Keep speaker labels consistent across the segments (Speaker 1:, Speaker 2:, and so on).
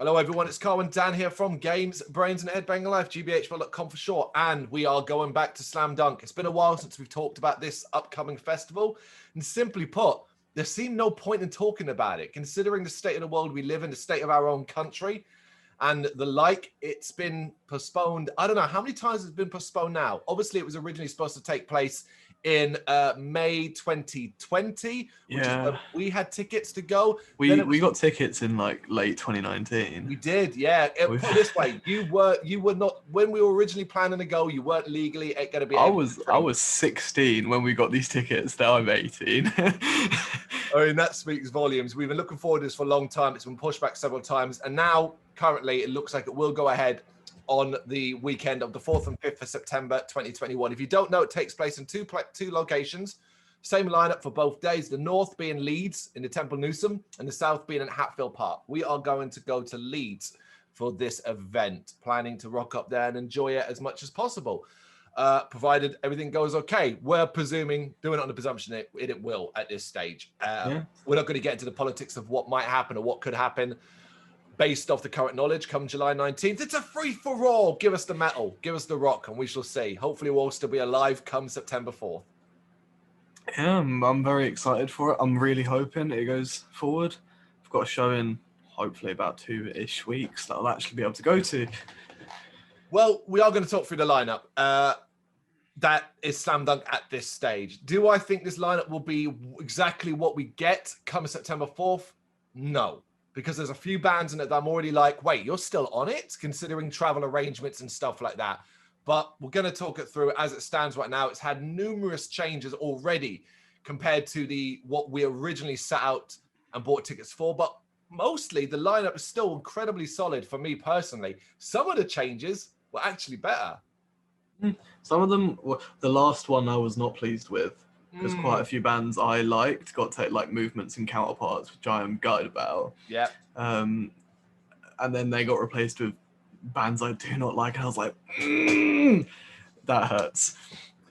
Speaker 1: Hello everyone, it's Carl and Dan here from Games, Brains and Head-Banging Life, gbhblofficial for short, and we are going back to Slam Dunk. It's been a while since we've talked about this upcoming festival, and simply put, there seemed no point in talking about it, considering the state of the world we live in, the state of our own country, and the like. It's been postponed. I don't know, how many times it's been postponed now? Obviously, it was originally supposed to take place in May 2020, which is when we had tickets to go.
Speaker 2: We got tickets in like late 2019.
Speaker 1: We did, yeah. Put it this way, you were not, when we were originally planning to go, you weren't legally going to be
Speaker 2: I was 16 when we got these tickets. Now I'm 18.
Speaker 1: I mean, that speaks volumes. We've been looking forward to this for a long time. It's been pushed back several times, and now currently it looks like it will go ahead on the weekend of the 4th and 5th of September 2021. If you don't know, it takes place in two locations. Same lineup for both days. The north being Leeds in the Temple Newsam, and the south being in Hatfield Park. We are going to go to Leeds for this event, planning to rock up there and enjoy it as much as possible, provided everything goes okay. We're presuming, doing it on the presumption it will at this stage. We're not going to get into the politics of what might happen or what could happen based off the current knowledge come July 19th. It's a free-for-all. Give us the metal, give us the rock, and we shall see. Hopefully we'll still be alive come September 4th.
Speaker 2: Yeah, I'm very excited for it. I'm really hoping it goes forward. I've got a show in hopefully about 2-ish weeks that I'll actually be able to go to.
Speaker 1: Well, we are going to talk through the lineup. That is Slam Dunk at this stage. Do I think this lineup will be exactly what we get come September 4th? No. Because there's a few bands in it that I'm already like, wait, you're still on it? Considering travel arrangements and stuff like that. But we're going to talk it through as it stands right now. It's had numerous changes already compared to what we originally set out and bought tickets for. But mostly the lineup is still incredibly solid for me personally. Some of the changes were actually better.
Speaker 2: Some of them, the last one I was not pleased with. Because quite a few bands I liked got to take like Movements and Counterparts, which I am gutted about.
Speaker 1: Yeah.
Speaker 2: And then they got replaced with bands I do not like, and I was like, that hurts.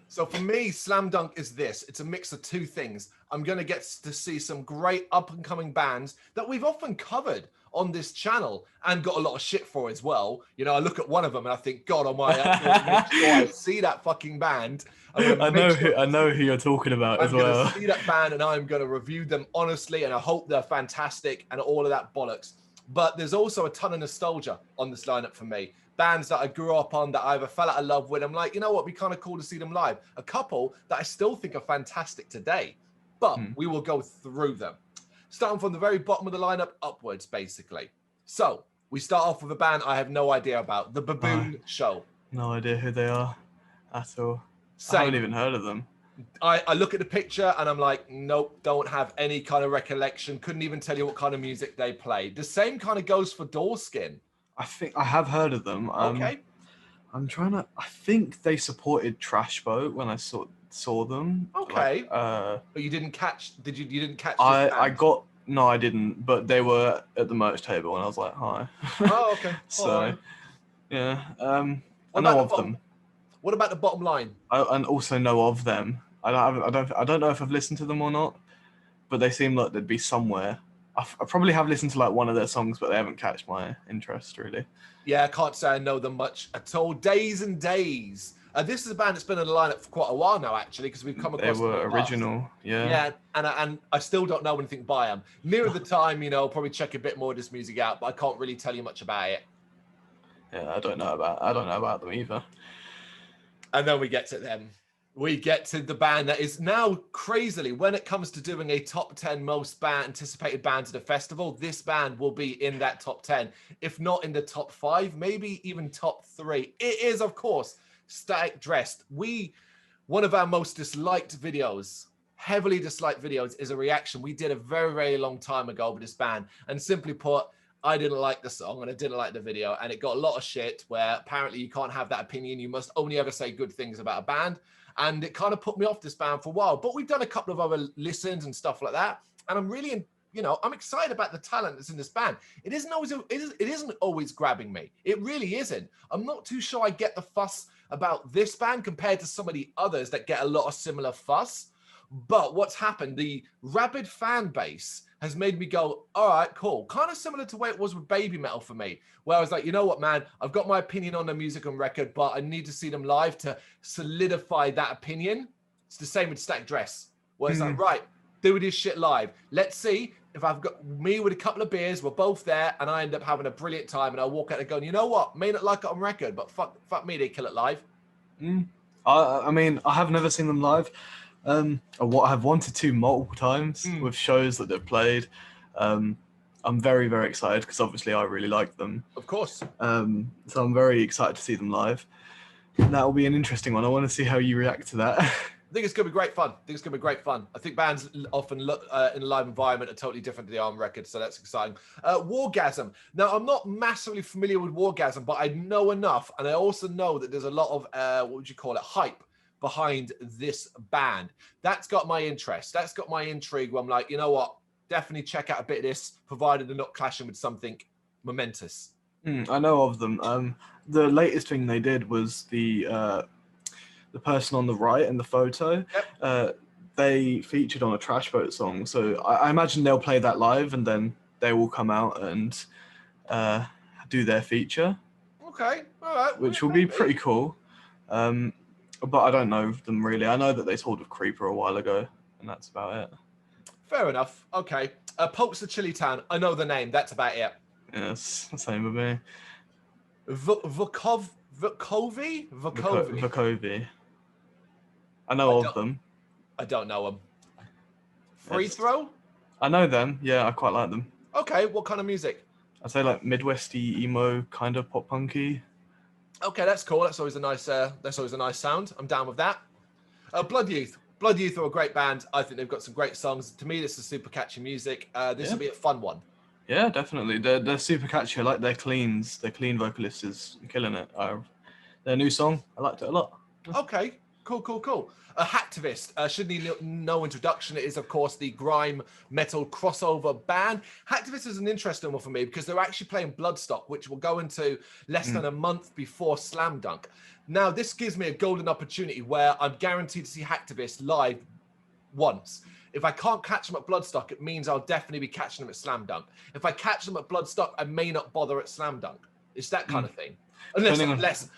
Speaker 1: So for me, Slam Dunk is this. It's a mix of two things. I'm going to get to see some great up-and-coming bands that we've often covered on this channel and got a lot of shit for as well. You know, I look at one of them and I think, God almighty, I'm going to make sure I see that fucking band.
Speaker 2: I know who you're talking about as well.
Speaker 1: I'm going to see that band and I'm going to review them honestly, and I hope they're fantastic and all of that bollocks. But there's also a ton of nostalgia on this lineup for me. Bands that I grew up on, that I either fell out of love with. I'm like, you know what, it'd be kind of cool to see them live. A couple that I still think are fantastic today, but we will go through them. Starting from the very bottom of the lineup upwards, basically. So we start off with a band I have no idea about, the Baboon Show.
Speaker 2: No idea who they are at all.
Speaker 1: Same.
Speaker 2: I haven't even heard of them.
Speaker 1: I look at the picture and I'm like, nope, don't have any kind of recollection. Couldn't even tell you what kind of music they play. The same kind of goes for Doorskin.
Speaker 2: I think I have heard of them.
Speaker 1: Okay.
Speaker 2: I think they supported Trash Boat when I saw them.
Speaker 1: Okay.
Speaker 2: Like,
Speaker 1: but you didn't catch, you didn't catch
Speaker 2: no, I didn't, but they were at the merch table and I was like, hi.
Speaker 1: Oh, okay.
Speaker 2: So,
Speaker 1: right.
Speaker 2: Yeah. I know of them.
Speaker 1: What about the bottom line?
Speaker 2: And also know of them. I don't know if I've listened to them or not, but they seem like they'd be somewhere. I probably have listened to like one of their songs, but they haven't catched my interest really.
Speaker 1: Yeah, I can't say I know them much at all. Days and Days. This is a band that's been in the lineup for quite a while now, actually, because we've come across.
Speaker 2: They were original, yeah.
Speaker 1: Yeah, and I still don't know anything by them. Near the time, you know, I'll probably check a bit more of this music out, but I can't really tell you much about it.
Speaker 2: Yeah, I don't know about them either.
Speaker 1: And then we get to them. We get to the band that is now crazily, when it comes to doing a top 10 most anticipated bands at the festival, this band will be in that top 10, if not in the top 5, maybe even top 3. It is, of course, Static Dressed. One of our most disliked videos, heavily disliked videos, is a reaction we did a very, very long time ago with this band. And simply put, I didn't like the song and I didn't like the video, and it got a lot of shit where apparently you can't have that opinion. You must only ever say good things about a band. And it kind of put me off this band for a while, but we've done a couple of other listens and stuff like that. And I'm really, I'm excited about the talent that's in this band. It isn't always grabbing me. It really isn't. I'm not too sure I get the fuss about this band compared to some of the others that get a lot of similar fuss. But what's happened, the rabid fan base has made me go, all right, cool. Kind of similar to the way it was with Baby Metal for me, where I was like, you know what, man, I've got my opinion on the music on record, but I need to see them live to solidify that opinion. It's the same with Stack Dress, where it's like, right, do this shit live. Let's see if I've got me with a couple of beers, we're both there, and I end up having a brilliant time, and I walk out and going, you know what, may not like it on record, but fuck me, they kill it live.
Speaker 2: I mean, I have never seen them live. I have wanted to multiple times with shows that they've played. I'm very, very excited because obviously I really like them.
Speaker 1: Of course.
Speaker 2: So I'm very excited to see them live. That will be an interesting one. I want to see how you react to that.
Speaker 1: I think it's going to be great fun. I think bands often look in a live environment are totally different to the on record, so that's exciting. Wargasm. Now, I'm not massively familiar with Wargasm, but I know enough, and I also know that there's a lot of, what would you call it, hype behind this band. That's got my interest. That's got my intrigue where I'm like, you know what, definitely check out a bit of this, provided they're not clashing with something momentous.
Speaker 2: I know of them. The latest thing they did was the person on the right in the photo.
Speaker 1: Yep.
Speaker 2: They featured on a Trash Boat song, so I imagine they'll play that live and then they will come out and do their feature.
Speaker 1: Okay, all right.
Speaker 2: Which will be pretty cool. But I don't know them really. I know that they toured with Creeper a while ago, and that's about it.
Speaker 1: Fair enough. Okay. Pokes the Chili Town. I know the name. That's about it.
Speaker 2: Yes, the same with me.
Speaker 1: Vukovi.
Speaker 2: I know of them.
Speaker 1: I don't know them. Free Throw?
Speaker 2: I know them. Yeah, I quite like them.
Speaker 1: Okay, what kind of music?
Speaker 2: I'd say like Midwesty emo, kind of pop punky.
Speaker 1: Okay, that's cool. That's always a nice sound. I'm down with that. Blood Youth. Blood Youth are a great band. I think they've got some great songs. To me, this is super catchy music. This will be a fun one.
Speaker 2: Yeah, definitely. They're super catchy. I like their cleans. Their clean vocalist is killing it. Their new song, I liked it a lot.
Speaker 1: Okay, cool. Hacktivist, should need no introduction. It is, of course, the grime metal crossover band. Hacktivist is an interesting one for me because they're actually playing Bloodstock, which will go into less than a month before Slam Dunk. Now, this gives me a golden opportunity where I'm guaranteed to see Hacktivist live once. If I can't catch them at Bloodstock, it means I'll definitely be catching them at Slam Dunk. If I catch them at Bloodstock, I may not bother at Slam Dunk. It's that kind of thing. Unless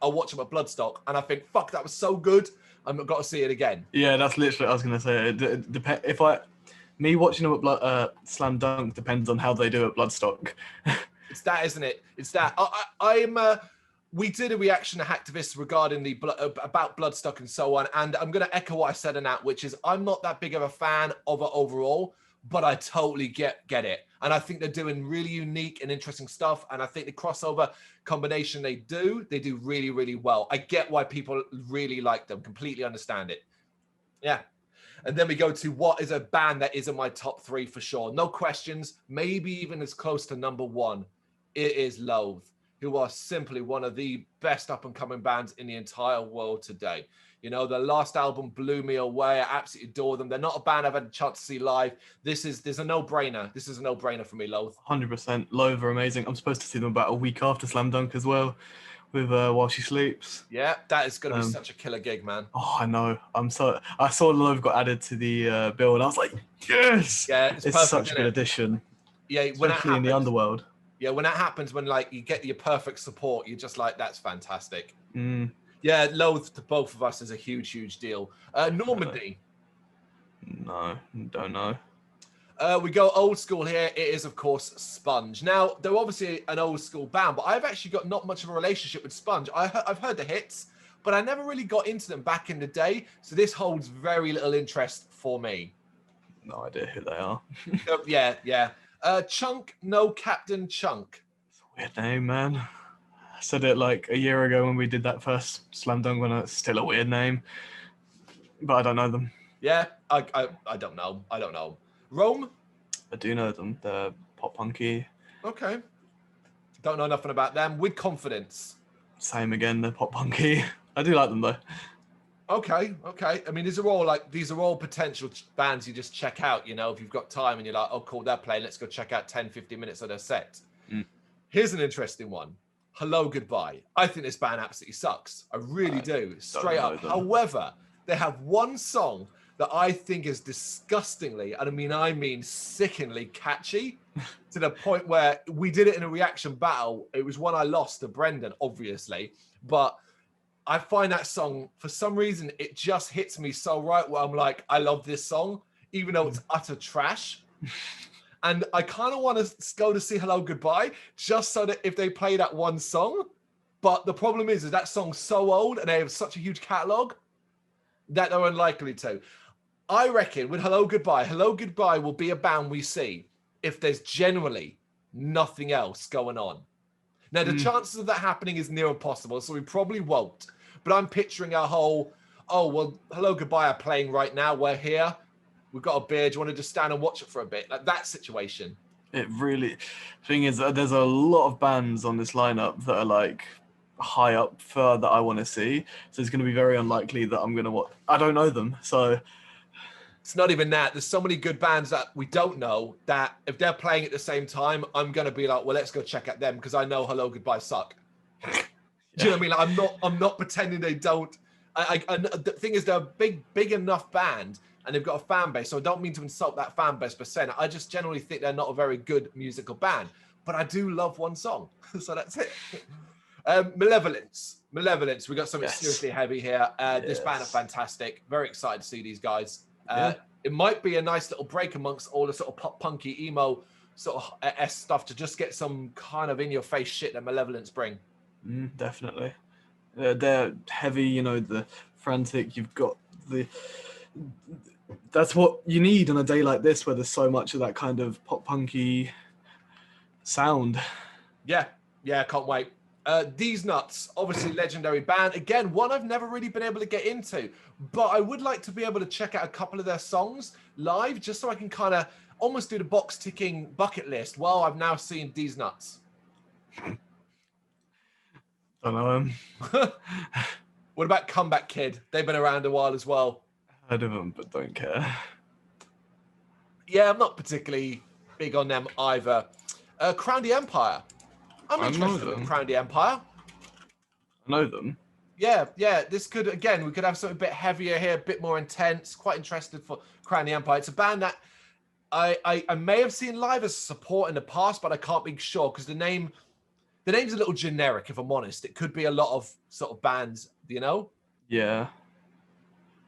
Speaker 1: I'll watch them at Bloodstock and I think, fuck, that was so good, I've got to see it again.
Speaker 2: Yeah, that's literally what I was going to say. Me watching them at Slam Dunk depends on how they do at Bloodstock.
Speaker 1: It's that, isn't it? It's that. We did a reaction to Hacktivists regarding about Bloodstock and so on, and I'm going to echo what I said in that, which is I'm not that big of a fan of it overall, but I totally get it. And I think they're doing really unique and interesting stuff. And I think the crossover combination they do really, really well. I get why people really like them. Completely understand it. Yeah. And then we go to what is a band that is in my top 3 for sure. No questions. Maybe even as close to number 1. It is Loathe, who are simply one of the best up-and-coming bands in the entire world today. You know, their last album blew me away. I absolutely adore them. They're not a band I've had a chance to see live. There's a no-brainer. This is a no-brainer for me, Loathe.
Speaker 2: 100%. Loathe are amazing. I'm supposed to see them about a week after Slam Dunk as well, with While She Sleeps.
Speaker 1: Yeah, that is going to be such a killer gig, man.
Speaker 2: Oh, I know. I saw Loathe got added to the bill, and I was like, yes!
Speaker 1: Yeah, it's perfect,
Speaker 2: such a good addition.
Speaker 1: Yeah,
Speaker 2: especially in the underworld.
Speaker 1: Yeah, when that happens, when like you get your perfect support, you're just like, that's fantastic. Yeah, Loathe to both of us is a huge deal. Normandy.
Speaker 2: No, don't know.
Speaker 1: We go old school here. It is, of course, Sponge. Now, they're obviously an old school band, but I've actually got not much of a relationship with Sponge. I've heard the hits, but I never really got into them back in the day. So this holds very little interest for me.
Speaker 2: No idea who they are.
Speaker 1: Yeah. Chunk, no Captain Chunk.
Speaker 2: It's a weird name, man. I said it like a year ago when we did that first Slam Dunk one. It's still a weird name, but I don't know them.
Speaker 1: Yeah, I don't know. Rome?
Speaker 2: I do know them. They're pop punky.
Speaker 1: Okay. Don't know nothing about them. With Confidence.
Speaker 2: Same again. They're pop punky. I do like them though.
Speaker 1: Okay. I mean, these are all potential bands you just check out, you know, if you've got time and you're like, oh, cool, they're playing. Let's go check out 10, 15 minutes of their set. Here's an interesting one. Hello, Goodbye. I think this band absolutely sucks. I really do. Straight up. However, they have one song that I think is disgustingly, and I mean sickeningly catchy, to the point where we did it in a reaction battle. It was one I lost to Brendan, obviously, but I find that song, for some reason, it just hits me so right where I'm like, I love this song, even though it's utter trash. And I kind of want to go to see Hello Goodbye, just so that if they play that one song. But the problem is that song's so old and they have such a huge catalog that they're unlikely to. I reckon with Hello Goodbye will be a band we see if there's generally nothing else going on. Now, the chances of that happening is near impossible, so we probably won't. But I'm picturing a whole, oh, well, Hello Goodbye are playing right now. We're here. We've got a beer. Do you want to just stand and watch it for a bit? Like that situation.
Speaker 2: It really, thing is, there's a lot of bands on this lineup that are like high up for that I want to see. So it's going to be very unlikely that I'm going to watch. I don't know them, so.
Speaker 1: It's not even that. There's so many good bands that we don't know that if they're playing at the same time, I'm going to be like, well, let's go check out them because I know Hello Goodbye suck. Do you know what I mean? Like, I'm not pretending they don't. The thing is, they're a big enough band and they've got a fan base. So I don't mean to insult that fan base per se. I just generally think they're not a very good musical band, but I do love one song. So that's it. Malevolence. We got something seriously heavy here. This band are fantastic. Very excited to see these guys. It might be a nice little break amongst all the sort of pop punky emo sort of S stuff to just get some kind of in your face shit that Malevolence bring.
Speaker 2: Definitely. They're heavy, you know, the frantic. You've got the. That's what you need on a day like this where there's so much of that kind of pop punky sound.
Speaker 1: Yeah, can't wait. These Nuts, obviously legendary band. Again, one I've never really been able to get into, but I would like to be able to check out a couple of their songs live just so I can kind of almost do the box ticking bucket list. Well, I've now seen These Nuts.
Speaker 2: Don't know him.
Speaker 1: What about Comeback Kid? They've been around a while as well.
Speaker 2: Heard of them, but don't care.
Speaker 1: Yeah, I'm not particularly big on them either. Crown the Empire. I'm interested in Crown the Empire.
Speaker 2: I know them.
Speaker 1: Yeah. This could, again, we could have something a bit heavier here, a bit more intense. Quite interested for Crown the Empire. It's a band that I may have seen live as support in the past, but I can't be sure because the name's a little generic, if I'm honest. It could be a lot of sort of bands, you know?
Speaker 2: Yeah.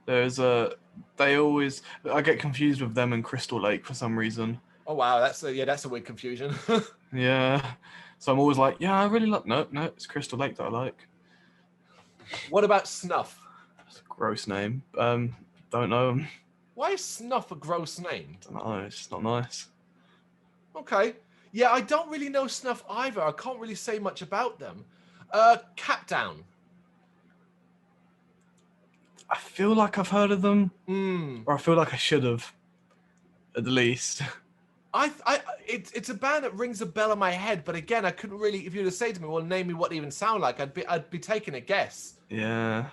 Speaker 2: I get confused with them and Crystal Lake for some reason.
Speaker 1: Oh, wow. That's a weird confusion.
Speaker 2: Yeah. So I'm always like, yeah, I really like, no, it's Crystal Lake that I like.
Speaker 1: What about Snuff?
Speaker 2: It's a gross name. Don't know.
Speaker 1: Why is Snuff a gross name?
Speaker 2: I don't know, it's just not nice.
Speaker 1: Okay. Yeah, I don't really know Snuff either. I can't really say much about them. Cap Down.
Speaker 2: I feel like I've heard of them.
Speaker 1: Or
Speaker 2: I feel like I should have, at the least.
Speaker 1: It's a band that rings a bell in my head, but again, I couldn't really. If you were to say to me, "Well, name me what they even sound like," I'd be taking a guess.
Speaker 2: Yeah.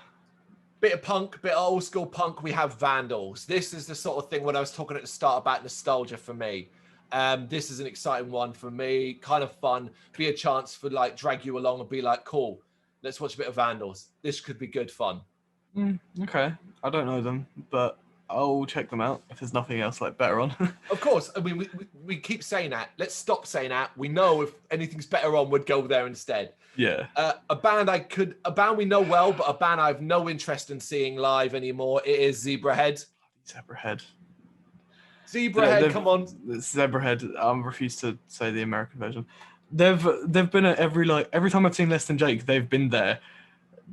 Speaker 1: Bit of punk, bit of old school punk. We have Vandals. This is the sort of thing when I was talking at the start about nostalgia for me. This is an exciting one for me. Kind of fun. Be a chance for like drag you along and be like, "Cool, let's watch a bit of Vandals." This could be good fun.
Speaker 2: Okay, I don't know them, but I'll check them out if there's nothing else like better on.
Speaker 1: Of course, I mean we keep saying that. Let's stop saying that. We know if anything's better on, would go there instead.
Speaker 2: Yeah.
Speaker 1: A band we know well, but a band I have no interest in seeing live anymore. It is Zebrahead. Zebrahead, come on.
Speaker 2: Zebrahead. I refuse to say the American version. They've been at every time I've seen Less Than Jake, they've been there.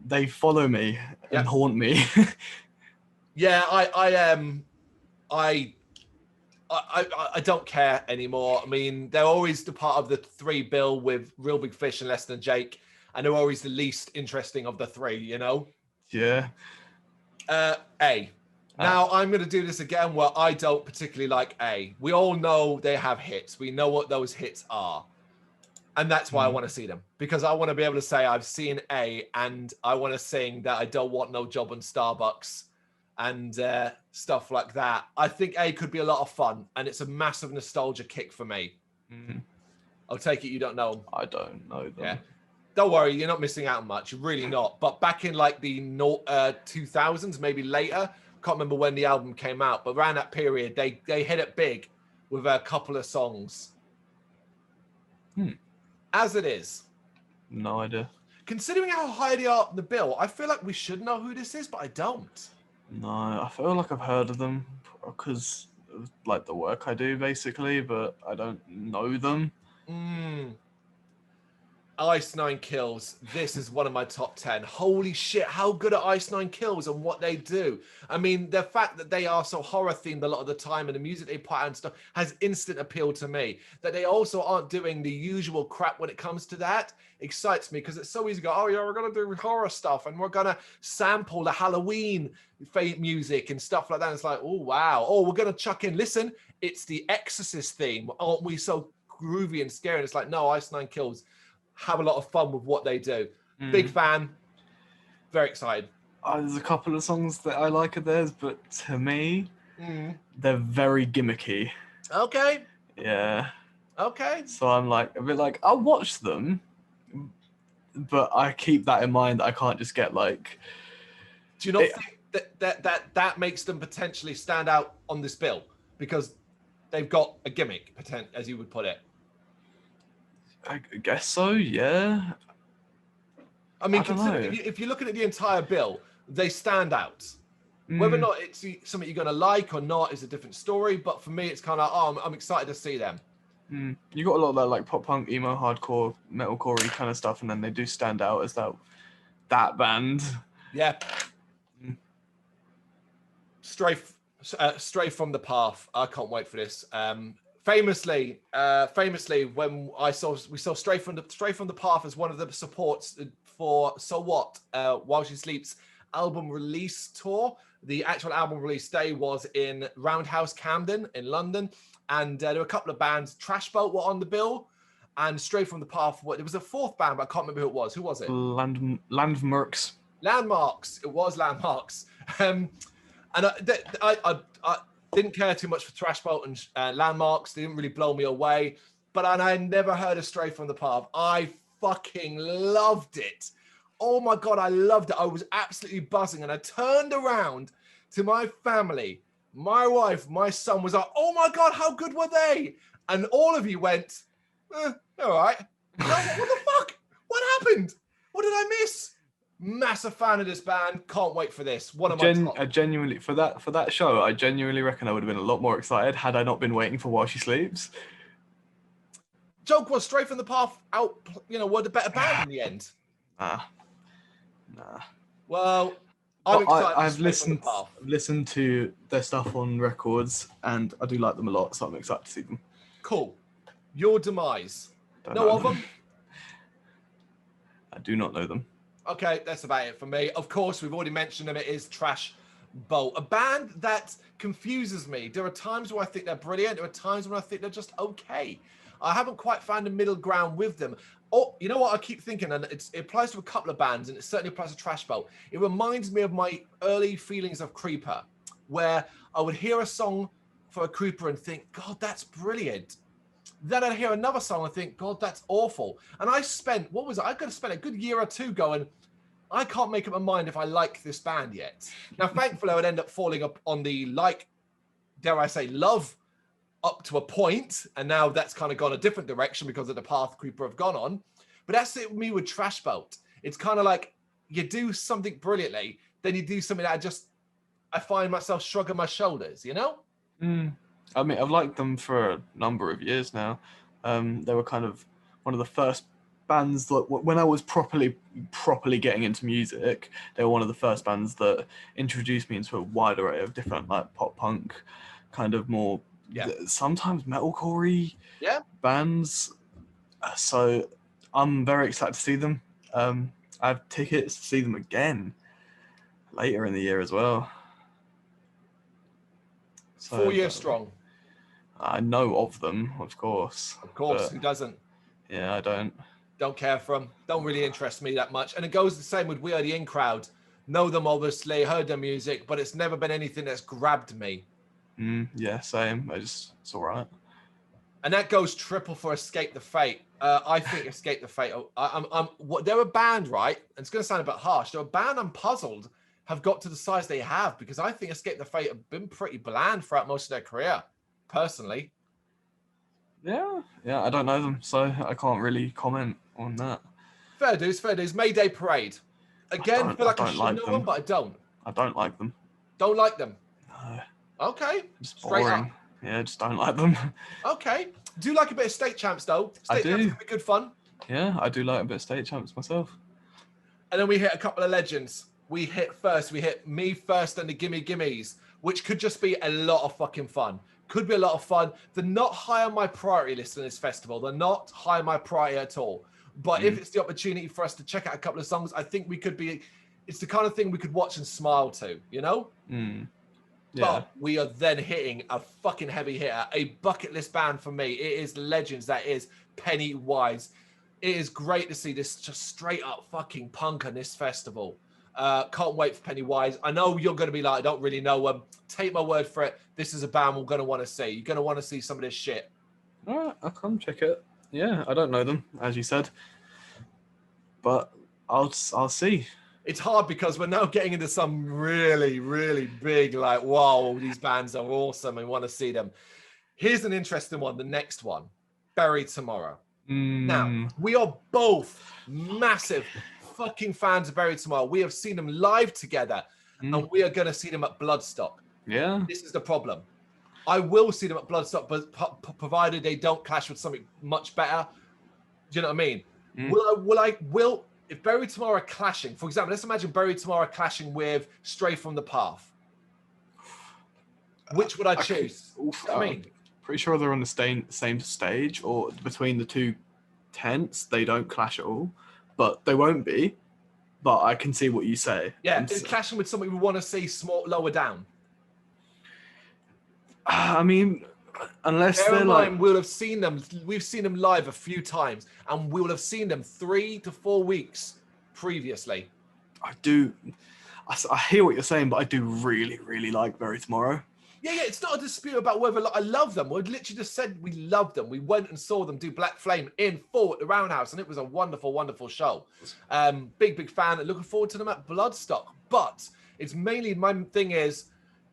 Speaker 2: They follow me and haunt me.
Speaker 1: Yeah, I don't care anymore. I mean, they're always the part of the three bill with Real Big Fish and Less Than Jake, and they're always the least interesting of the three, you know?
Speaker 2: Yeah.
Speaker 1: A. Now, I'm going to do this again where I don't particularly like A. We all know they have hits. We know what those hits are. And that's why I want to see them. Because I want to be able to say I've seen A, and I want to sing that I don't want no job in Starbucks and stuff like that. I think A could be a lot of fun, and it's a massive nostalgia kick for me. I'll take it you don't know them.
Speaker 2: I don't know them.
Speaker 1: Yeah. Don't worry, you're not missing out on much. You're really not. But back in like the 2000s, maybe later, can't remember when the album came out, but around that period, they hit it big with a couple of songs. As it is.
Speaker 2: No idea.
Speaker 1: Considering how high they are on the bill, I feel like we should know who this is, but I don't.
Speaker 2: No, I feel like I've heard of them because of like the work I do, basically, but I don't know them.
Speaker 1: Ice Nine Kills. This is one of my top 10. Holy shit, how good are Ice Nine Kills and what they do? I mean, the fact that they are so horror themed a lot of the time and the music they put out and stuff has instant appeal to me. That they also aren't doing the usual crap when it comes to that excites me, because it's so easy to go, oh yeah, we're gonna do horror stuff and we're gonna sample the Halloween music and stuff like that. And it's like, oh wow. Oh, we're gonna chuck in, listen, it's the Exorcist theme. Aren't we so groovy and scary? And it's like, no, Ice Nine Kills have a lot of fun with what they do. Big fan. Very excited.
Speaker 2: There's a couple of songs that I like of theirs, but to me, they're very gimmicky.
Speaker 1: Okay.
Speaker 2: Yeah.
Speaker 1: Okay.
Speaker 2: So I'm like a bit like, I'll watch them, but I keep that in mind. I can't just get like.
Speaker 1: Do you not think that makes them potentially stand out on this bill because they've got a gimmick, as you would put it?
Speaker 2: I guess so, yeah.
Speaker 1: I mean, if you're looking at the entire bill, they stand out. Whether or not it's something you're going to like or not is a different story. But for me, it's kind of, I'm excited to see them.
Speaker 2: You got a lot of that like pop punk, emo, hardcore, metalcore kind of stuff, and then they do stand out as that band.
Speaker 1: Yeah. Stray from the Path. I can't wait for this. Famously, when we saw Stray from the Path as one of the supports for So What, While She Sleeps album release tour. The actual album release day was in Roundhouse Camden in London, and there were a couple of bands. Trash Boat were on the bill, and Stray from the Path. There was a fourth band, but I can't remember who it was. Who was it?
Speaker 2: Landmarks.
Speaker 1: Landmarks. It was Landmarks. And I didn't care too much for Trash Boat and Landmarks. They didn't really blow me away. But I never heard of Stray from the Path. I fucking loved it. Oh my God, I loved it. I was absolutely buzzing. And I turned around to my family. My wife, my son was like, oh my God, how good were they? And all of you went, all right. What the fuck? What happened? What did I miss? Massive fan of this band. Can't wait for this. One of my top.
Speaker 2: I genuinely for that show, I genuinely reckon I would have been a lot more excited had I not been waiting for While She Sleeps.
Speaker 1: Joke was Stray from the Path out. Were the better band in the end.
Speaker 2: Nah.
Speaker 1: Well, I'm excited.
Speaker 2: I've listened to their stuff on records, and I do like them a lot. So I'm excited to see them.
Speaker 1: Cool. Your Demise.
Speaker 2: Don't
Speaker 1: know of them?
Speaker 2: I do not know them.
Speaker 1: Okay, that's about it for me. Of course, we've already mentioned them. It is Trash Boat, a band that confuses me. There are times where I think they're brilliant. There are times when I think they're just okay. I haven't quite found a middle ground with them. Oh, you know what I keep thinking, and it applies to a couple of bands, and it certainly applies to Trash Boat. It reminds me of my early feelings of Creeper, where I would hear a song for a Creeper and think, God, that's brilliant. Then I'd hear another song and think, God, that's awful. And I spent, I could have spent a good year or two going, I can't make up my mind if I like this band yet. Now, thankfully, I would end up falling up on the dare I say, love up to a point. And now that's kind of gone a different direction because of the path Creeper have gone on. But that's it with me with Trash Boat. It's kind of like you do something brilliantly, then you do something that I find myself shrugging my shoulders, you know?
Speaker 2: I mean, I've liked them for a number of years now. They were kind of one of the first bands that, when I was properly getting into music, they were one of the first bands that introduced me into a wide array of different like pop punk, kind of more, sometimes metalcore-y bands. So I'm very excited to see them. I have tickets to see them again later in the year as well. So,
Speaker 1: 4 years strong.
Speaker 2: I know of them, of course.
Speaker 1: Of course, who doesn't?
Speaker 2: Yeah, I don't.
Speaker 1: Don't care for them. Don't really interest me that much. And it goes the same with We Are the In Crowd. Know them, obviously, heard their music, but it's never been anything that's grabbed me.
Speaker 2: Yeah, same. It's all right.
Speaker 1: And that goes triple for Escape the Fate. I think Escape the Fate. They're a band, right? And it's going to sound a bit harsh. They're a band. I'm puzzled have got to the size they have because I think Escape the Fate have been pretty bland throughout most of their career, personally.
Speaker 2: Yeah, I don't know them, so I can't really comment on that.
Speaker 1: Fair dues. Mayday Parade. Again, I feel like I should
Speaker 2: like
Speaker 1: know
Speaker 2: them.
Speaker 1: them, but I don't.
Speaker 2: I don't like them.
Speaker 1: Don't like them?
Speaker 2: No.
Speaker 1: Okay.
Speaker 2: Just
Speaker 1: Straight
Speaker 2: boring.
Speaker 1: up.
Speaker 2: Yeah, just don't like them.
Speaker 1: Okay. Do you like a bit of State Champs, though?
Speaker 2: I
Speaker 1: State Champs
Speaker 2: do.
Speaker 1: can be good fun.
Speaker 2: Yeah, I do like a bit of State Champs myself.
Speaker 1: And then we hit a couple of legends. We hit Me First and the Gimme Gimmes, which could just be a lot of fucking fun. Could be a lot of fun. They're not high on my priority list in this festival. They're not high on my priority at all. But if it's the opportunity for us to check out a couple of songs, I think we could be, it's the kind of thing we could watch and smile to, you know?
Speaker 2: Yeah.
Speaker 1: But we are then hitting a fucking heavy hitter, a bucket list band for me. It is legends. That is Pennywise. It is great to see this just straight up fucking punk on this festival. Can't wait for Pennywise. I know you're going to be like, I don't really know them. Take my word for it. This is a band we're going to want to see. You're going to want to see some of this shit.
Speaker 2: All right, I'll come check it. Yeah, I don't know them, as you said. But I'll see.
Speaker 1: It's hard because we're now getting into some really, really big, like, wow, these bands are awesome and want to see them. Here's an interesting one, the next one. Bury Tomorrow. Now, we are both massive fucking fans of Bury Tomorrow. We have seen them live together and we are going to see them at Bloodstock. Yeah. This is the problem. I will see them at Bloodstock, but provided they don't clash with something much better. Do you know what I mean? If Bury Tomorrow are clashing, for example, let's imagine Bury Tomorrow clashing with Stray from the Path. Which would I choose? I mean,
Speaker 2: pretty sure they're on the same stage, or between the two tents, they don't clash at all. But they won't be. But I can see what you say.
Speaker 1: Yeah, it's clashing with something we want to see lower down.
Speaker 2: I mean, unless they're like,
Speaker 1: we'll have seen them. We've seen them live a few times, and we will have seen them 3 to 4 weeks previously.
Speaker 2: I hear what you're saying, but I do really, really like Bury Tomorrow.
Speaker 1: Yeah, it's not a dispute about whether I love them. We literally just said we loved them. We went and saw them do Black Flame in full at the Roundhouse, and it was a wonderful, wonderful show. Big fan, and looking forward to them at Bloodstock. But it's mainly, my thing is,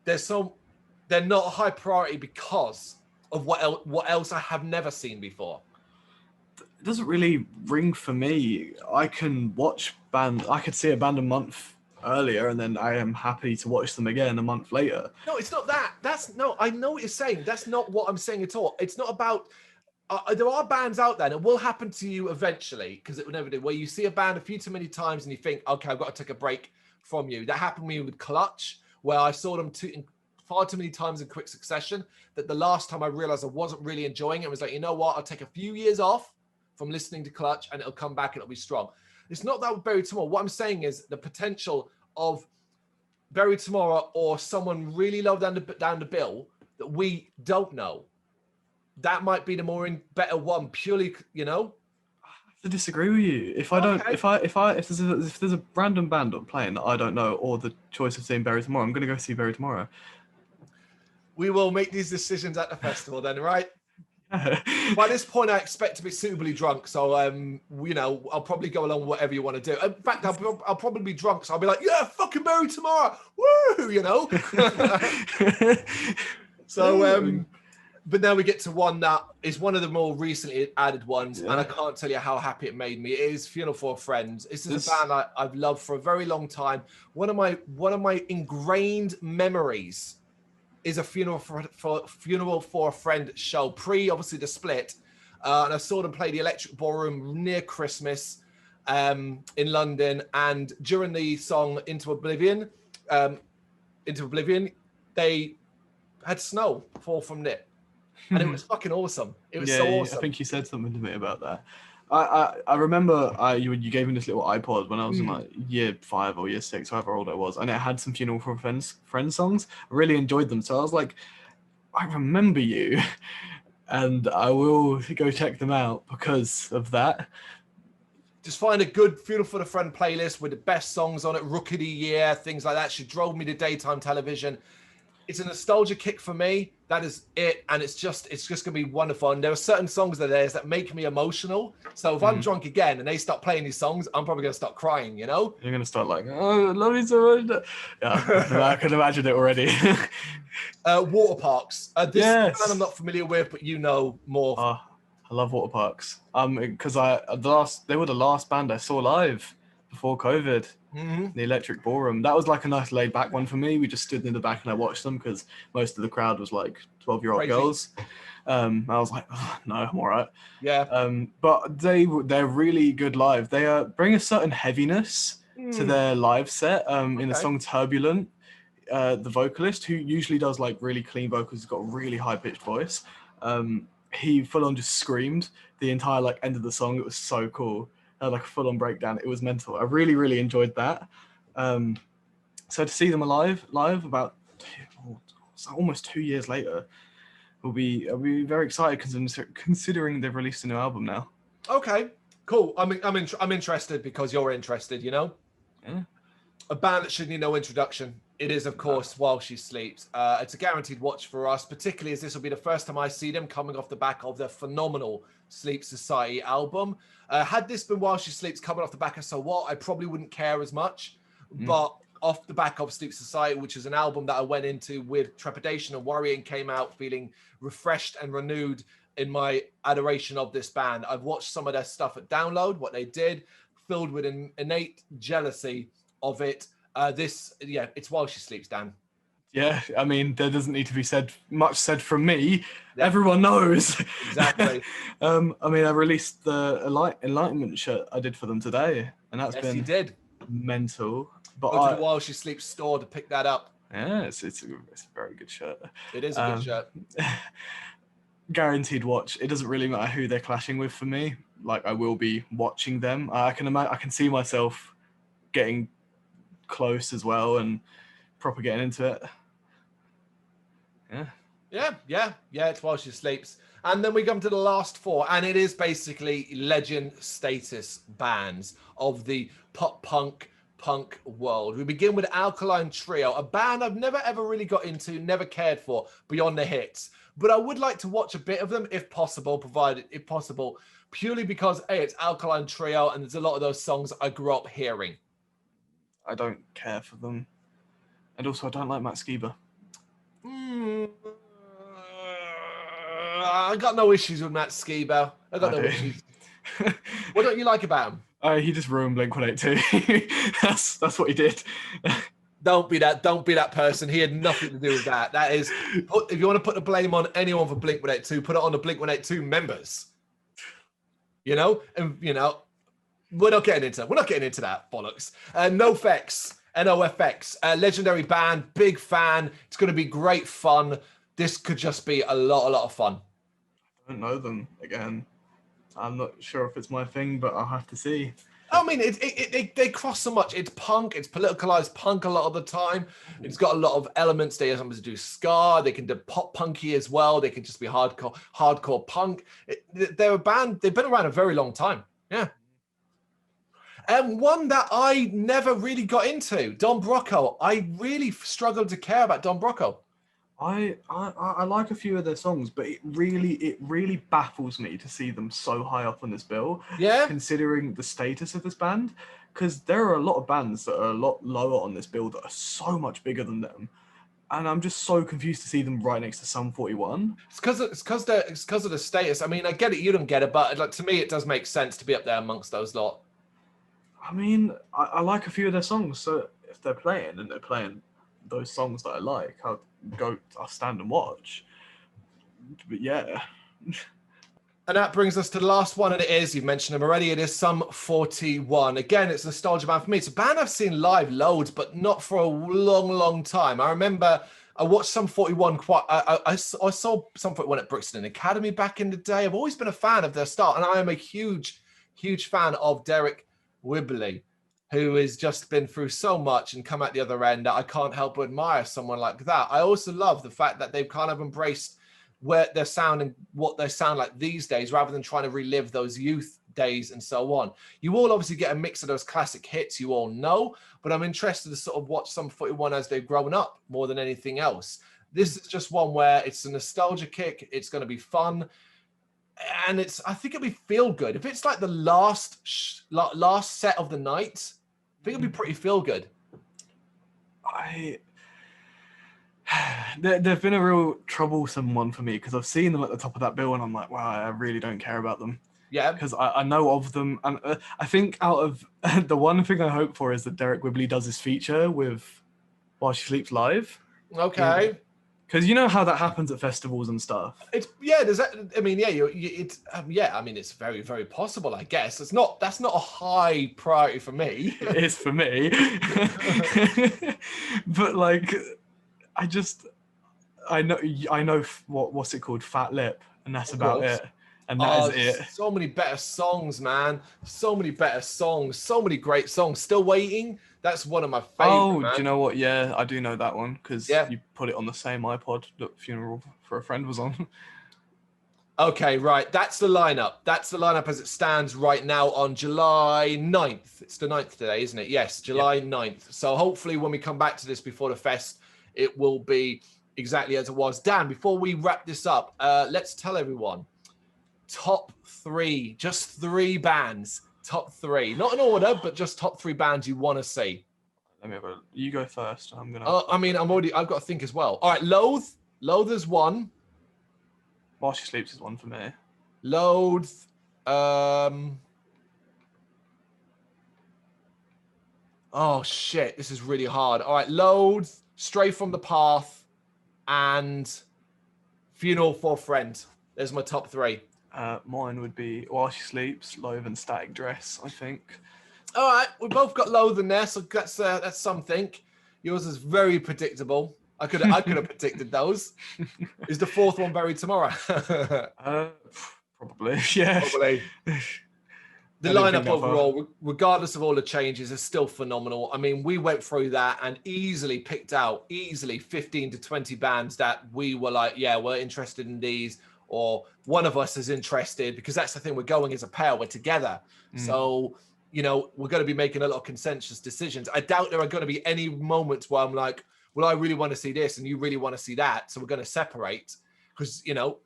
Speaker 1: they're not a high priority because of what else I have never seen before.
Speaker 2: It doesn't really ring for me. I can watch I could see a band a month earlier, and then I am happy to watch them again a month later.
Speaker 1: No, it's not that. I know what you're saying. That's not what I'm saying at all. It's not about. There are bands out there, and it will happen to you eventually, because it will never do, where you see a band a few too many times and you think, okay, I've got to take a break from you. That happened to me with Clutch, where I saw them far too many times in quick succession, that the last time I realized I wasn't really enjoying it, I was like, you know what, I'll take a few years off from listening to Clutch and it'll come back and it'll be strong. It's not that with Bury Tomorrow. What I'm saying is the potential of Bury Tomorrow or someone really low down the bill that we don't know. That might be the better one, purely, you know?
Speaker 2: I have to disagree with you. If there's a random band I'm playing that I don't know, or the choice of seeing Bury Tomorrow, I'm going to go see Bury Tomorrow.
Speaker 1: We will make these decisions at the festival then, right? By this point, I expect to be suitably drunk, so I'll probably go along with whatever you want to do. In fact, I'll probably be drunk, so I'll be like, yeah, fucking Bury Tomorrow, woo, you know. So, but now we get to one that is one of the more recently added ones, and I can't tell you how happy it made me. It is Funeral for a Friend. This is a band I've loved for a very long time. One of my ingrained memories is a Funeral for a Friend show, obviously the split, and I saw them play the Electric Ballroom near Christmas in London, and during the song Into Oblivion, they had snow fall from it, and it was fucking awesome. It was so awesome.
Speaker 2: I think you said something to me about that. I remember you gave me this little iPod when I was in like year 5 or year 6, however old I was, and it had some Funeral for a Friend songs. I really enjoyed them, so I was like, I remember you, and I will go check them out because of that.
Speaker 1: Just find a good Funeral for a Friend playlist with the best songs on it, Rookie of the Year, things like that. She drove me to daytime television. It's a nostalgia kick for me. That is it, and it's just gonna be wonderful. And there are certain songs that make me emotional. So if I'm drunk again and they start playing these songs, I'm probably gonna start crying. You know,
Speaker 2: you're gonna start like, oh, I love you so much. Yeah, I can imagine it already.
Speaker 1: Water parks. This
Speaker 2: Yes.
Speaker 1: band I'm not familiar with, but you know more.
Speaker 2: I love water parks. Because they were the last band I saw live before COVID. The Electric Ballroom. That was like a nice laid back one for me. We just stood in the back and I watched them because most of the crowd was like 12-year-old girls. I was like, oh, no, I'm all right.
Speaker 1: Yeah.
Speaker 2: But they're really good live. They bring a certain heaviness to their live set. In the song Turbulent, the vocalist, who usually does like really clean vocals, has got a really high pitched voice. He full on just screamed the entire like end of the song. It was so cool. Like a full-on breakdown. It was mental. I really, really enjoyed that. So to see them live about almost 2 years later, I'll be very excited considering they've released a new album now.
Speaker 1: Okay, cool. I'm interested because you're interested. You know, a band that should need no introduction. It is, of course, While She Sleeps. It's a guaranteed watch for us, particularly as this will be the first time I see them coming off the back of their phenomenal Sleep Society album. Had this been While She Sleeps coming off the back of So What, I probably wouldn't care as much. But off the back of Sleep Society, which is an album that I went into with trepidation and worry and came out feeling refreshed and renewed in my adoration of this band. I've watched some of their stuff at Download, what they did, filled with an innate jealousy of it. It's While She Sleeps, Dan.
Speaker 2: Yeah, I mean, there doesn't need to be much said from me. Yeah. Everyone knows.
Speaker 1: Exactly.
Speaker 2: I mean, I released the Enlightenment shirt I did for them today, and that's been
Speaker 1: you did.
Speaker 2: Mental. But
Speaker 1: go to the While She Sleeps store to pick that up.
Speaker 2: Yeah, it's a very good shirt.
Speaker 1: It is a good shirt.
Speaker 2: Guaranteed watch. It doesn't really matter who they're clashing with for me. Like, I will be watching them. I can see myself getting close as well and proper getting into it.
Speaker 1: Yeah, it's While She Sleeps. And then we come to the last four, and it is basically legend status bands of the pop punk world. We begin with Alkaline Trio, a band I've never ever really got into, never cared for beyond the hits, but I would like to watch a bit of them if possible, purely because it's Alkaline Trio and there's a lot of those songs I grew up hearing.
Speaker 2: I don't care for them, and also I don't like Matt Skiba.
Speaker 1: I got no issues with Matt Skiba. I got no issues. What don't you like about him?
Speaker 2: He just ruined Blink-182. That's what he did.
Speaker 1: Don't be that person. He had nothing to do with that. That is, if you want to put the blame on anyone for Blink-182, put it on the Blink-182 members. You know, and you know, we're not getting into that bollocks. NoFX, NoFX, a legendary band, big fan. It's going to be great fun. This could just be a lot of fun.
Speaker 2: I don't know them again. I'm not sure if it's my thing, but I'll have to see.
Speaker 1: I mean, they cross so much. It's punk. It's politicalized punk a lot of the time. It's got a lot of elements. They sometimes do ska. They can do pop punky as well. They can just be hardcore punk. They're a band. They've been around a very long time. Yeah. And one that I never really got into, Don Brocco. I really struggled to care about Don Brocco.
Speaker 2: I like a few of their songs, but it really baffles me to see them so high up on this bill.
Speaker 1: Yeah.
Speaker 2: Considering the status of this band, because there are a lot of bands that are a lot lower on this bill that are so much bigger than them, and I'm just so confused to see them right next to Sum 41.
Speaker 1: It's because of the status. I mean, I get it. You don't get it, but like to me, it does make sense to be up there amongst those lot.
Speaker 2: I mean, I like a few of their songs, so if they're playing and they're playing those songs that I like, I'll stand and watch. But yeah.
Speaker 1: And that brings us to the last one, and it is, you've mentioned them already, it is Sum 41. Again, it's a nostalgia band for me. It's a band I've seen live loads, but not for a long time. I remember I watched Sum 41 I saw Sum 41 at Brixton Academy back in the day. I've always been a fan of their start, and I am a huge fan of Derek Whibley, who has just been through so much and come out the other end that I can't help but admire someone like that. I also love the fact that they've kind of embraced where their sound and what they sound like these days, rather than trying to relive those youth days and so on. You all obviously get a mix of those classic hits you all know, but I'm interested to sort of watch Sum 41 as they've grown up more than anything else. This is just one where it's a nostalgia kick. It's going to be fun. And I think it'll be feel good. If it's like the last set of the night, I think it'll be pretty feel good.
Speaker 2: They've been a real troublesome one for me because I've seen them at the top of that bill and I'm like, wow, I really don't care about them.
Speaker 1: Yeah.
Speaker 2: Because I know of them. And I think out of the one thing I hope for is that Derek Whibley does his feature with While She Sleeps Live.
Speaker 1: Okay.
Speaker 2: Because you know how that happens at festivals and stuff.
Speaker 1: Does that? I mean, yeah, I mean, it's very, very possible. I guess that's not a high priority for me.
Speaker 2: It is for me, but like, I know what's it called, Fat Lip, and that's about it. And that is it.
Speaker 1: So many better songs, man. So many better songs. So many great songs. Still Waiting. That's one of my favorites.
Speaker 2: Oh, man. Do you know what? Yeah, I do know that one because you put it on the same iPod that Funeral for a Friend was on.
Speaker 1: Okay, right. That's the lineup. That's the lineup as it stands right now on July 9th. It's the 9th today, isn't it? Yes, July 9th. So hopefully when we come back to this before the fest, it will be exactly as it was. Dan, before we wrap this up, let's tell everyone. Top 3, just 3 bands. Top 3, not in order, but just top 3 bands you want to see.
Speaker 2: Let me have you go first. I'm gonna.
Speaker 1: I've got to think as well. All right, Loathe is 1.
Speaker 2: While She Sleeps is 1 for me.
Speaker 1: Loathe. Oh shit, this is really hard. All right, Loathe, Stray from the Path, and Funeral for a Friend. There's my top 3.
Speaker 2: Mine would be While She Sleeps, Loathe, and Static Dress, I think.
Speaker 1: All right, we both got Loathe in there, so that's something. Yours is very predictable. I could have predicted those. Is the 4th one buried tomorrow?
Speaker 2: Probably, yeah.
Speaker 1: Probably. The lineup overall, regardless of all the changes, is still phenomenal. I mean, we went through that and easily picked out 15 to 20 bands that we were like, yeah, we're interested in these, or one of us is interested, because that's the thing, we're going as a pair, we're together. So, you know, we're going to be making a lot of consensus decisions. I doubt there are going to be any moments where I'm like, well, I really want to see this and you really want to see that. So we're going to separate because, you know.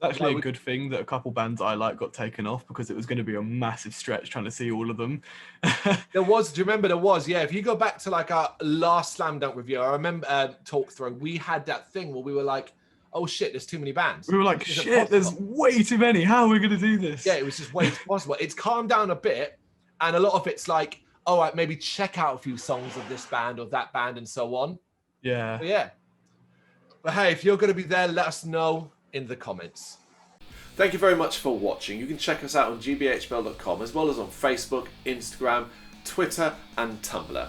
Speaker 2: It's actually a good thing that a couple bands I like got taken off because it was going to be a massive stretch trying to see all of them.
Speaker 1: Do you remember there was, yeah. If you go back to like our last Slam Dunk review, I remember talk through, we had that thing where we were like, oh shit, there's too many bands.
Speaker 2: We were like, shit, there's way too many. How are we going to do this?
Speaker 1: Yeah, it was just way too possible. It's calmed down a bit. And a lot of it's like, all right, maybe check out a few songs of this band or that band and so on.
Speaker 2: Yeah.
Speaker 1: But yeah. But hey, if you're going to be there, let us know in the comments. Thank you very much for watching. You can check us out on gbhbl.com as well as on Facebook, Instagram, Twitter and Tumblr.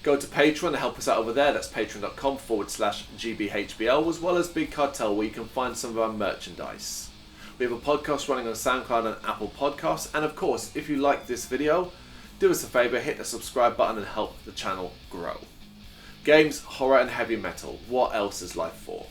Speaker 1: Go to Patreon and help us out over there. That's patreon.com/gbhbl, as well as Big Cartel, where you can find some of our merchandise. We have a podcast running on SoundCloud and Apple Podcasts. And of course, if you like this video, do us a favor, hit the subscribe button and help the channel grow. Games, horror and heavy metal. What else is life for?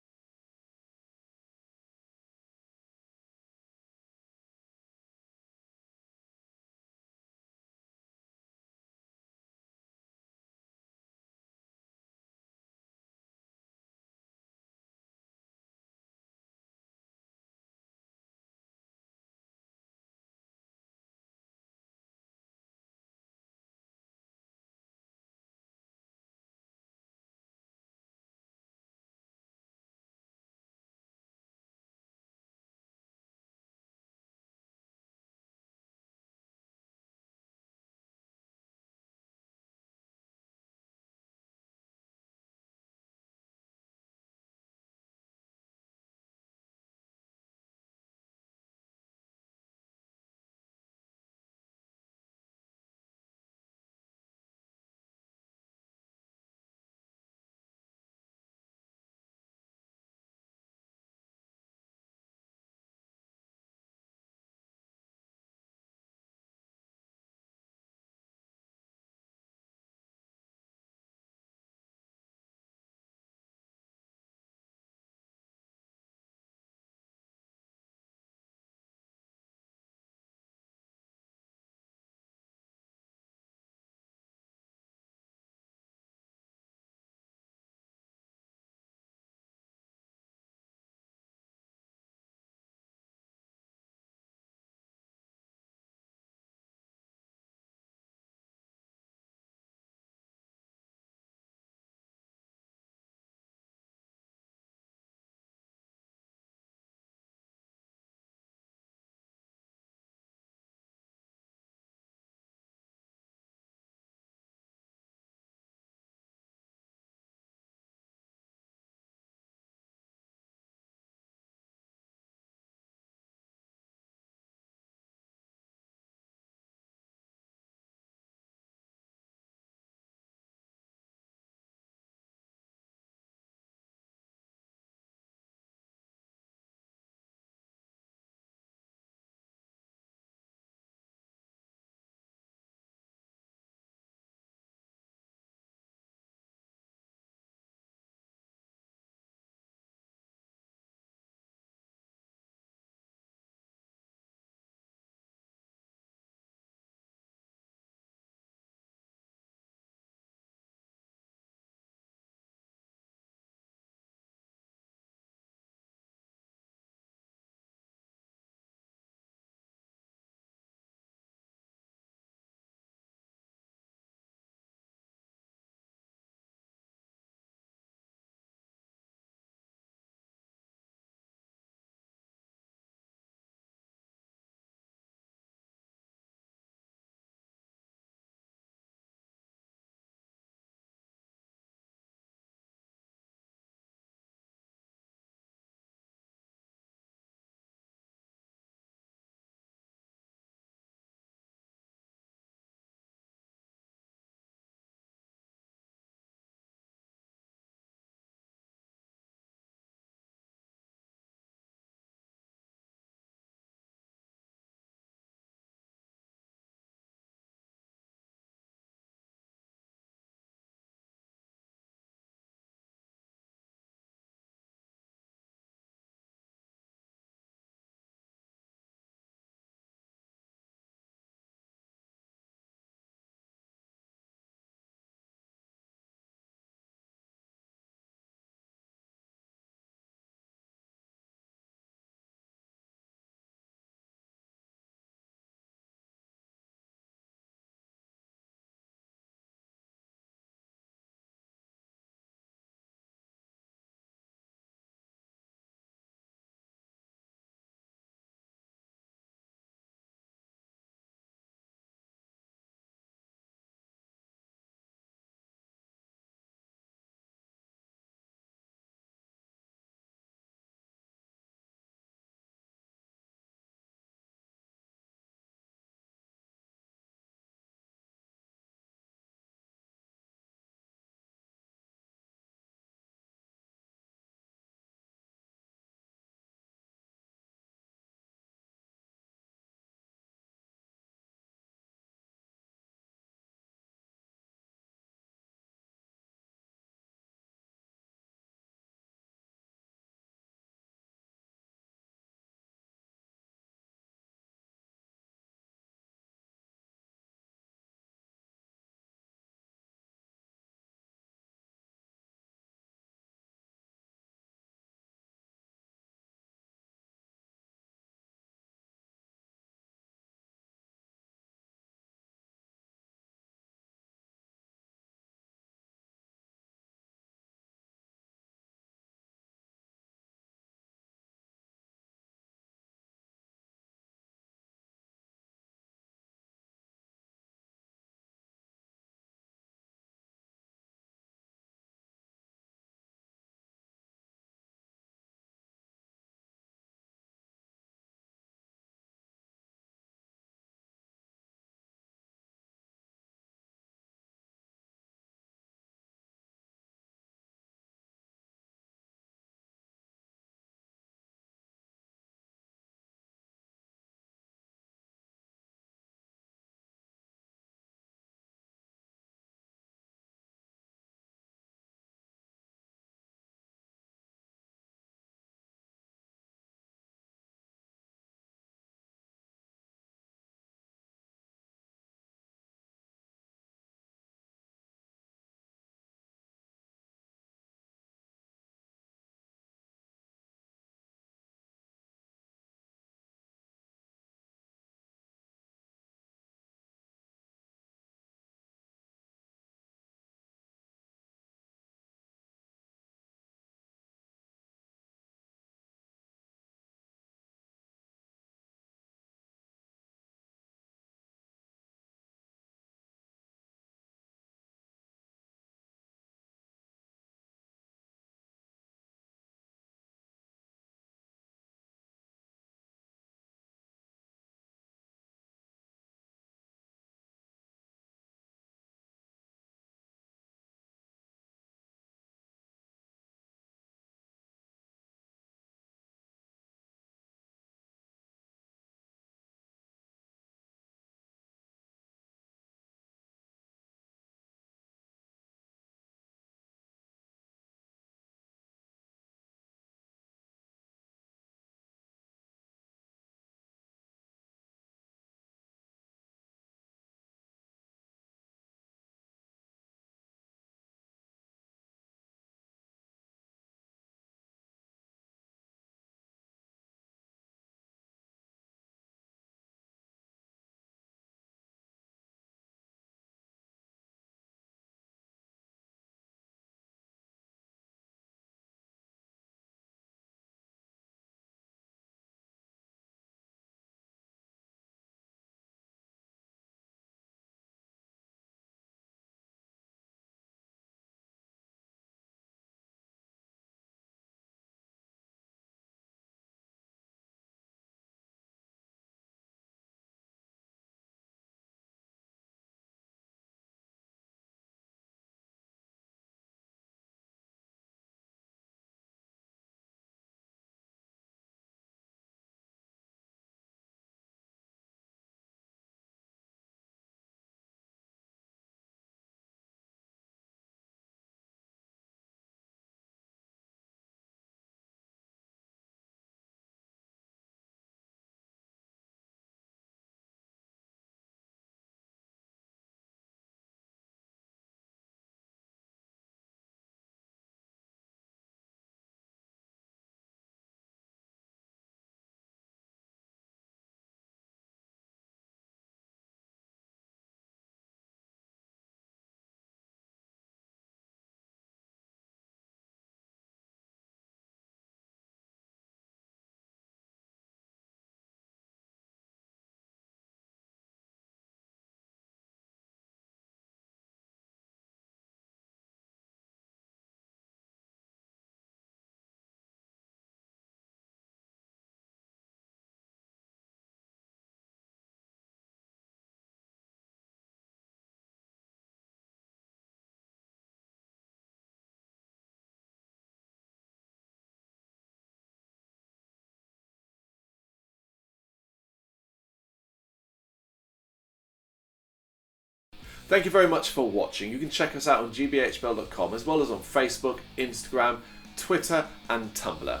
Speaker 3: Thank you very much for watching. You can check us out on gbhbl.com as well as on Facebook, Instagram, Twitter and Tumblr.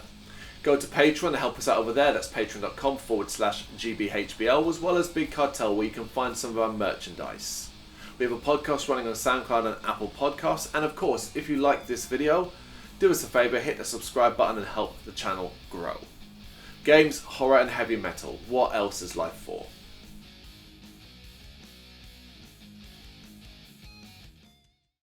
Speaker 3: Go to Patreon to help us out over there. That's patreon.com/gbhbl, as well as Big Cartel, where you can find some of our merchandise. We have a podcast running on SoundCloud and Apple Podcasts. And of course, if you like this video, do us a favour, hit the subscribe button and help the channel grow. Games, horror and heavy metal. What else is life for?